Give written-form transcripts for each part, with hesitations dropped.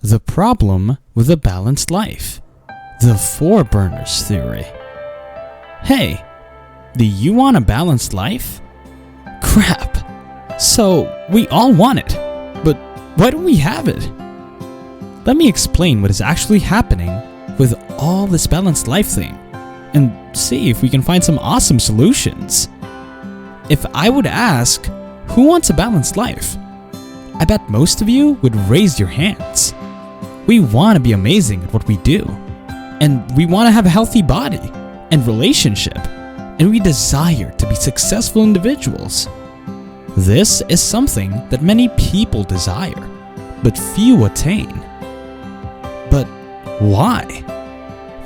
The problem with a balanced life. The four burners theory. Hey, do you want a balanced life? Crap. So, we all want it, but why don't we have it? Let me explain what is actually happening with all this balanced life thing, and see if we can find some awesome solutions. If I would ask, who wants a balanced life? I bet most of you would raise your hands. We want to be amazing at what we do, and we want to have a healthy body and relationship, and we desire to be successful individuals. This is something that many people desire, but few attain. But why?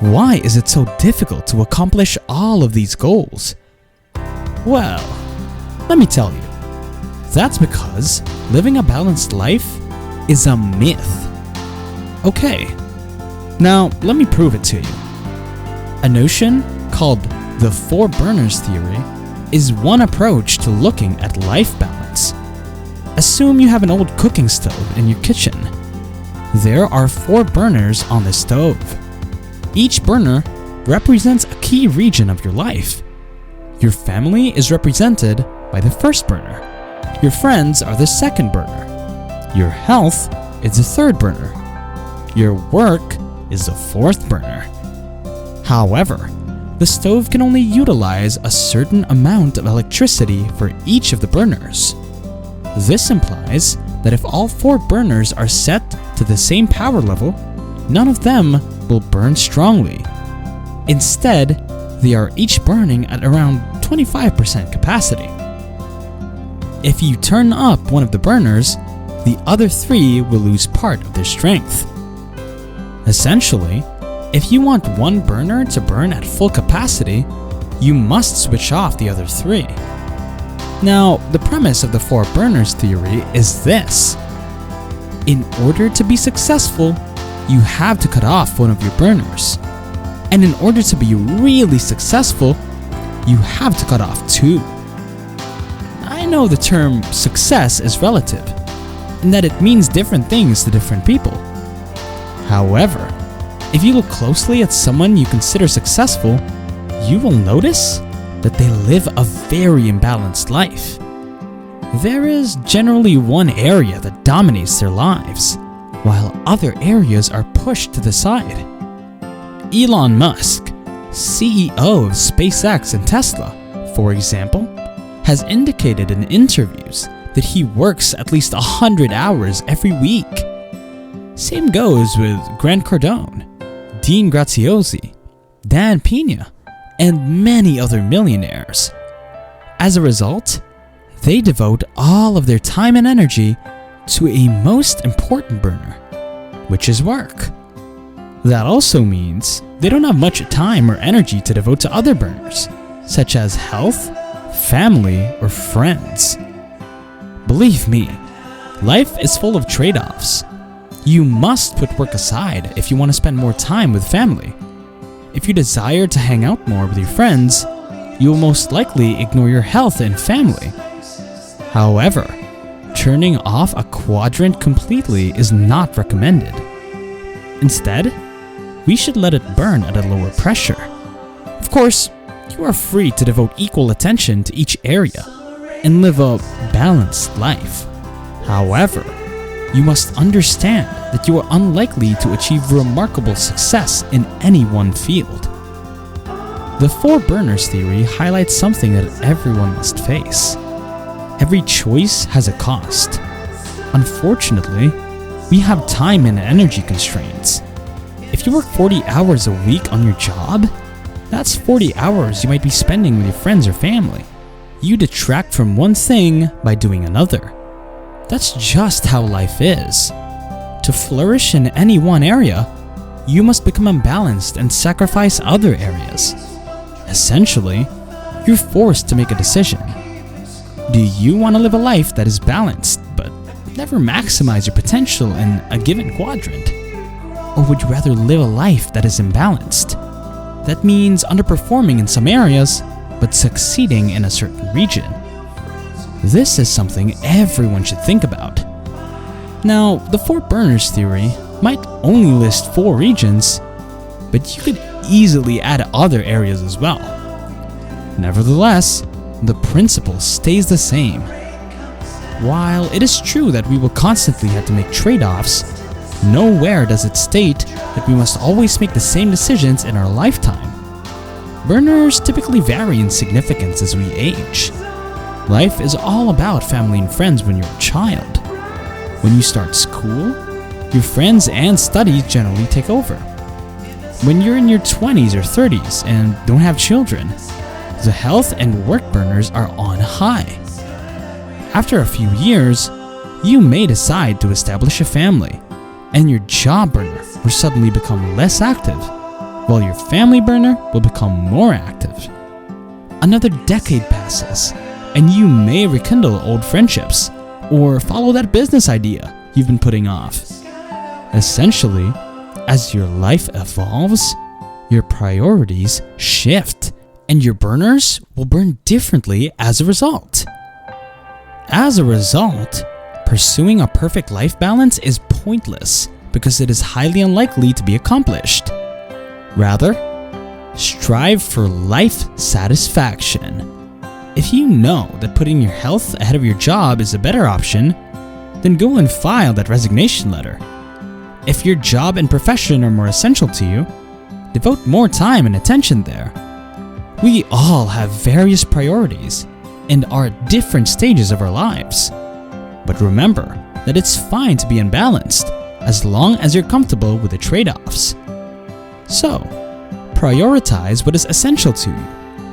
Why is it so difficult to accomplish all of these goals? Well, let me tell you. That's because living a balanced life is a myth. Okay, now let me prove it to you. A notion called the four burners theory is one approach to looking at life balance. Assume you have an old cooking stove in your kitchen. There are four burners on the stove. Each burner represents a key region of your life. Your family is represented by the first burner. Your friends are the second burner. Your health is the third burner. Your work is the fourth burner. However, the stove can only utilize a certain amount of electricity for each of the burners. This implies that if all four burners are set to the same power level, none of them will burn strongly. Instead, they are each burning at around 25% capacity. If you turn up one of the burners, the other three will lose part of their strength. Essentially, if you want one burner to burn at full capacity, you must switch off the other three. Now, the premise of the four burners theory is this. In order to be successful, you have to cut off one of your burners. And in order to be really successful, you have to cut off two. I know the term success is relative, and that it means different things to different people. However, if you look closely at someone you consider successful, you will notice that they live a very imbalanced life. There is generally one area that dominates their lives, while other areas are pushed to the side. Elon Musk, CEO of SpaceX and Tesla, for example, has indicated in interviews that he works at least 100 hours every week. Same goes with Grant Cardone, Dean Graziosi, Dan Pena, and many other millionaires. As a result, they devote all of their time and energy to a most important burner, which is work. That also means they don't have much time or energy to devote to other burners, such as health, family, or friends. Believe me, life is full of trade-offs. You must put work aside if you want to spend more time with family. If you desire to hang out more with your friends, you will most likely ignore your health and family. However, turning off a quadrant completely is not recommended. Instead, we should let it burn at a lower pressure. Of course, you are free to devote equal attention to each area and live a balanced life. However, you must understand that you are unlikely to achieve remarkable success in any one field. The four burners theory highlights something that everyone must face. Every choice has a cost. Unfortunately, we have time and energy constraints. If you work 40 hours a week on your job, that's 40 hours you might be spending with your friends or family. You detract from one thing by doing another. That's just how life is. To flourish in any one area, you must become unbalanced and sacrifice other areas. Essentially, you're forced to make a decision. Do you want to live a life that is balanced, but never maximize your potential in a given quadrant? Or would you rather live a life that is imbalanced? That means underperforming in some areas, but succeeding in a certain region. This is something everyone should think about. Now, the four burners theory might only list 4 regions, but you could easily add other areas as well. Nevertheless, the principle stays the same. While it is true that we will constantly have to make trade-offs, nowhere does it state that we must always make the same decisions in our lifetime. Burners typically vary in significance as we age. Life is all about family and friends when you're a child. When you start school, your friends and studies generally take over. When you're in your 20s or 30s and don't have children, the health and work burners are on high. After a few years, you may decide to establish a family, and your job burner will suddenly become less active, while your family burner will become more active. Another decade passes, and you may rekindle old friendships, or follow that business idea you've been putting off. Essentially, as your life evolves, your priorities shift, and your burners will burn differently as a result. As a result, pursuing a perfect life balance is pointless because it is highly unlikely to be accomplished. Rather, strive for life satisfaction. If you know that putting your health ahead of your job is a better option, then go and file that resignation letter. If your job and profession are more essential to you, devote more time and attention there. We all have various priorities and are at different stages of our lives. But remember that it's fine to be unbalanced as long as you're comfortable with the trade-offs. So, prioritize what is essential to you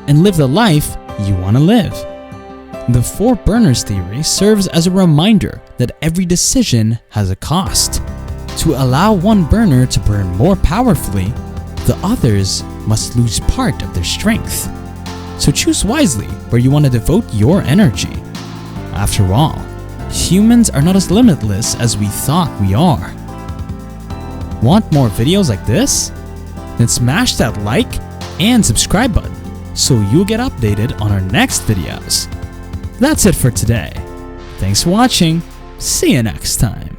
and live the life you want to live. The 4 burners theory serves as a reminder that every decision has a cost. To allow one burner to burn more powerfully, the others must lose part of their strength. So choose wisely where you want to devote your energy. After all, humans are not as limitless as we thought we are. Want more videos like this? Then smash that like and subscribe button so you'll get updated on our next videos. That's it for today. Thanks for watching. See you next time.